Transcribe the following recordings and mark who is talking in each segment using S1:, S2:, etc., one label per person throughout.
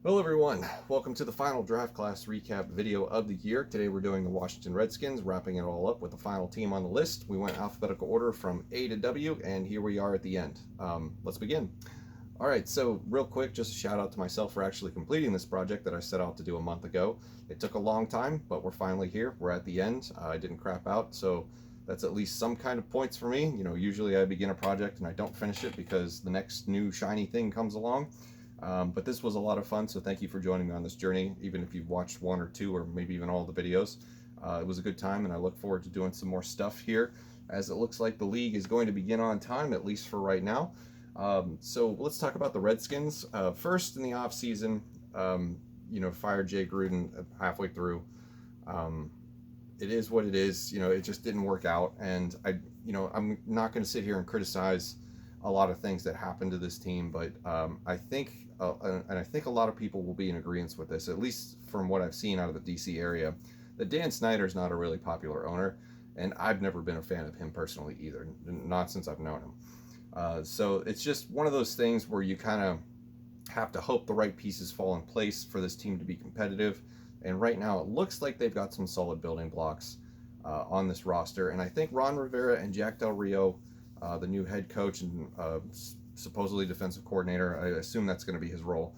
S1: Hello everyone, welcome to the final draft class recap video of the year. Today we're doing the Washington Redskins, wrapping it all up with the final team on the list. We went alphabetical order from A to W, and here we are at the end. Let's begin. All right, so real quick, just a shout out to myself for actually completing this project that I set out to do a month ago. It took a long time, but we're finally here. We're at the end. I didn't crap out, so that's at least some kind of points for me. Usually I begin a project and I don't finish it because the next new shiny thing comes along. But this was a lot of fun, so thank you for joining me on this journey, even if you've watched one or two or maybe even all the videos. It was a good time, and I look forward to doing some more stuff here, as it looks like the league is going to begin on time, at least for right now. So let's talk about the Redskins. First, in the offseason, fired Jay Gruden halfway through. It is what it is. It just didn't work out, and I'm not going to sit here and criticize a lot of things that happened to this team, but I think a lot of people will be in agreement with this, at least from what I've seen out of the DC area, that Dan Snyder's not a really popular owner, and I've never been a fan of him personally either, not since I've known him. So it's just one of those things where you kind of have to hope the right pieces fall in place for this team to be competitive. And right now, it looks like they've got some solid building blocks on this roster. And I think Ron Rivera and Jack Del Rio, the new head coach and supposedly defensive coordinator, I assume that's going to be his role,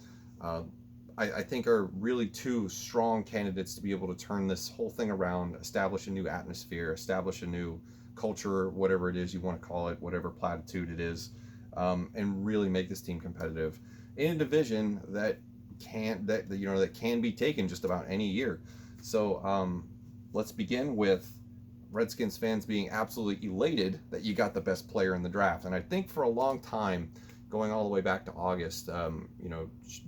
S1: I think are really two strong candidates to be able to turn this whole thing around, establish a new atmosphere, establish a new culture, whatever it is you want to call it, whatever platitude it is, and really make this team competitive in a division that can be taken just about any year. So let's begin with Redskins fans being absolutely elated that you got the best player in the draft. And I think for a long time, going all the way back to August,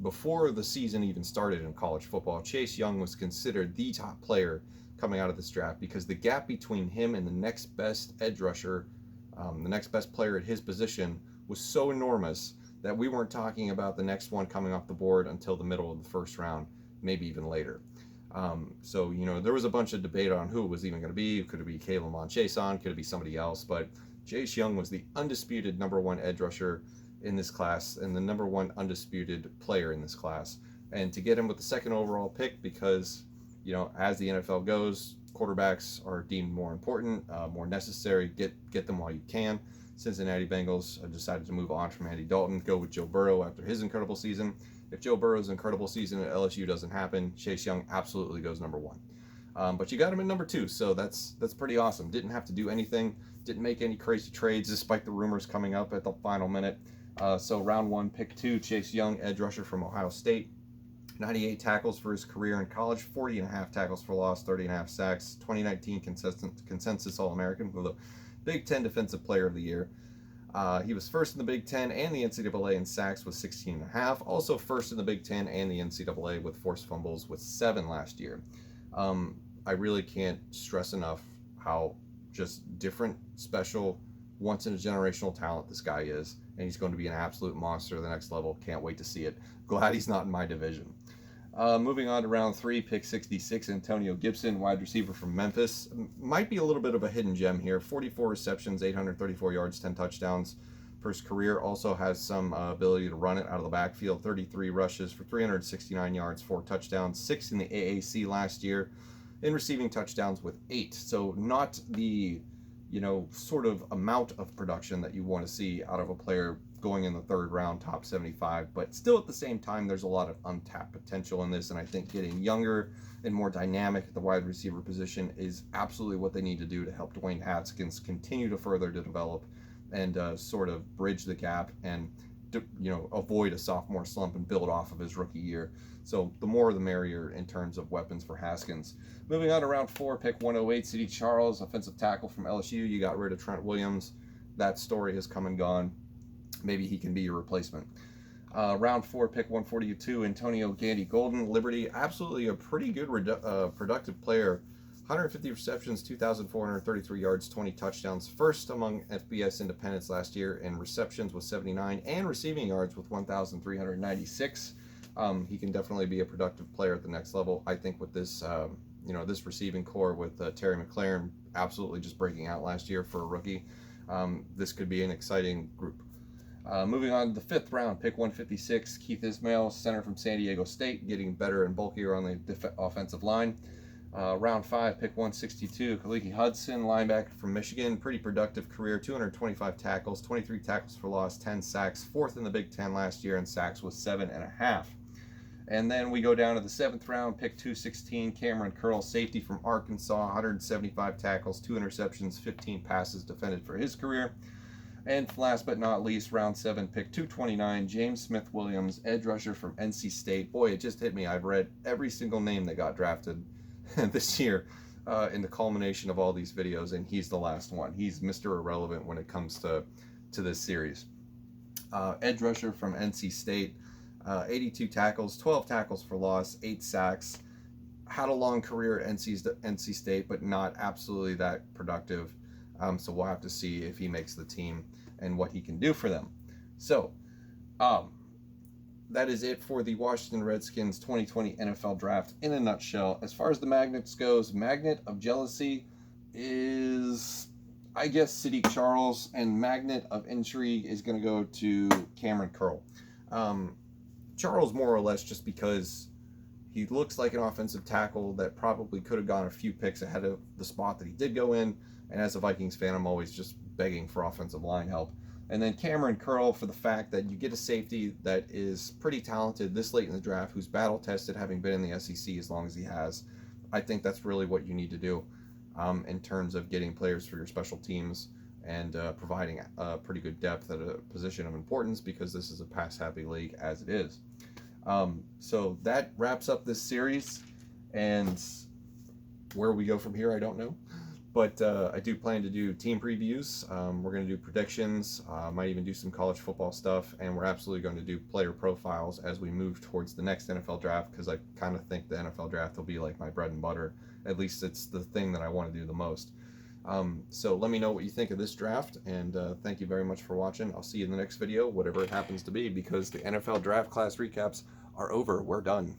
S1: before the season even started in college football, Jace Young was considered the top player coming out of this draft because the gap between him and the next best edge rusher, the next best player at his position, was so enormous that we weren't talking about the next one coming off the board until the middle of the first round, maybe even later. So there was a bunch of debate on who it was even going to be. Could it be Kalen Monchason? Could it be somebody else? But Jace Young was the undisputed number one edge rusher in this class and the number one undisputed player in this class. And to get him with the second overall pick, because as the NFL goes, quarterbacks are deemed more important, more necessary. Get them while you can. Cincinnati Bengals decided to move on from Andy Dalton, go with Joe Burrow after his incredible season. If Joe Burrow's incredible season at LSU doesn't happen, Jace Young absolutely goes number one. But you got him in number two, so that's pretty awesome. Didn't have to do anything, didn't make any crazy trades despite the rumors coming up at the final minute. So round one, pick two, Jace Young, edge rusher from Ohio State. 98 tackles for his career in college, 40 and a half tackles for loss, 30 and a half sacks, 2019 consensus All-American with a Big Ten Defensive Player of the Year. He was first in the Big Ten and the NCAA in sacks with 16 and a half. Also first in the Big Ten and the NCAA with forced fumbles with 7 last year. I really can't stress enough how just different, special, once in a generational talent this guy is, and he's going to be an absolute monster at the next level. Can't wait to see it. Glad he's not in my division. Moving on to round 3, pick 66, Antonio Gibson, wide receiver from Memphis. Might be a little bit of a hidden gem here. 44 receptions, 834 yards, 10 touchdowns for his career. Also has some ability to run it out of the backfield. 33 rushes for 369 yards, 4 touchdowns, 6 in the AAC last year. In receiving touchdowns with 8. So not the sort of amount of production that you want to see out of a player going in the third round, top 75, but still at the same time, there's a lot of untapped potential in this, and I think getting younger and more dynamic at the wide receiver position is absolutely what they need to do to help Dwayne Haskins continue to further to develop and sort of bridge the gap and avoid a sophomore slump and build off of his rookie year. So the more the merrier in terms of weapons for Haskins. Moving on to round 4, pick 108, C.D. Charles, offensive tackle from LSU. You got rid of Trent Williams. That story has come and gone. Maybe he can be your replacement. Round 4, pick 142, Antonio Gandy Golden, Liberty. Absolutely a pretty good productive player. 150 receptions, 2,433 yards, 20 touchdowns. First among FBS independents last year in receptions with 79 and receiving yards with 1,396. He can definitely be a productive player at the next level. I think with this, this receiving core with Terry McLaurin absolutely just breaking out last year for a rookie, this could be an exciting group. Moving on to the 5th round, pick 156, Keith Ismail, center from San Diego State, getting better and bulkier on the offensive line. Round 5, pick 162, Kaliki Hudson, linebacker from Michigan, pretty productive career, 225 tackles, 23 tackles for loss, 10 sacks, 4th in the Big Ten last year, and sacks was 7.5. And then we go down to the 7th round, pick 216, Cameron Curl, safety from Arkansas, 175 tackles, 2 interceptions, 15 passes defended for his career. And last but not least, round 7, pick 229, James Smith-Williams, edge rusher from NC State. Boy, it just hit me. I've read every single name that got drafted this year in the culmination of all these videos, and he's the last one. He's Mr. Irrelevant when it comes to this series. Edge rusher from NC State, 82 tackles, 12 tackles for loss, 8 sacks. Had a long career at NC State, but not absolutely that productive. So we'll have to see if he makes the team and what he can do for them. So that is it for the Washington Redskins 2020 NFL Draft in a nutshell. As far as the magnets goes, magnet of jealousy is, I guess, Sadiq Charles, and magnet of intrigue is going to go to Cameron Curl. Charles more or less just because he looks like an offensive tackle that probably could have gone a few picks ahead of the spot that he did go in. And as a Vikings fan, I'm always just begging for offensive line help. And then Cameron Curl for the fact that you get a safety that is pretty talented this late in the draft, who's battle-tested, having been in the SEC as long as he has. I think that's really what you need to do in terms of getting players for your special teams and providing pretty good depth at a position of importance, because this is a pass-happy league as it is. So that wraps up this series, and where we go from here, I don't know. But I do plan to do team previews. We're going to do predictions. Might even do some college football stuff. And we're absolutely going to do player profiles as we move towards the next NFL draft, because I kind of think the NFL draft will be like my bread and butter. At least it's the thing that I want to do the most. So let me know what you think of this draft. And thank you very much for watching. I'll see you in the next video, whatever it happens to be, because the NFL draft class recaps are over. We're done.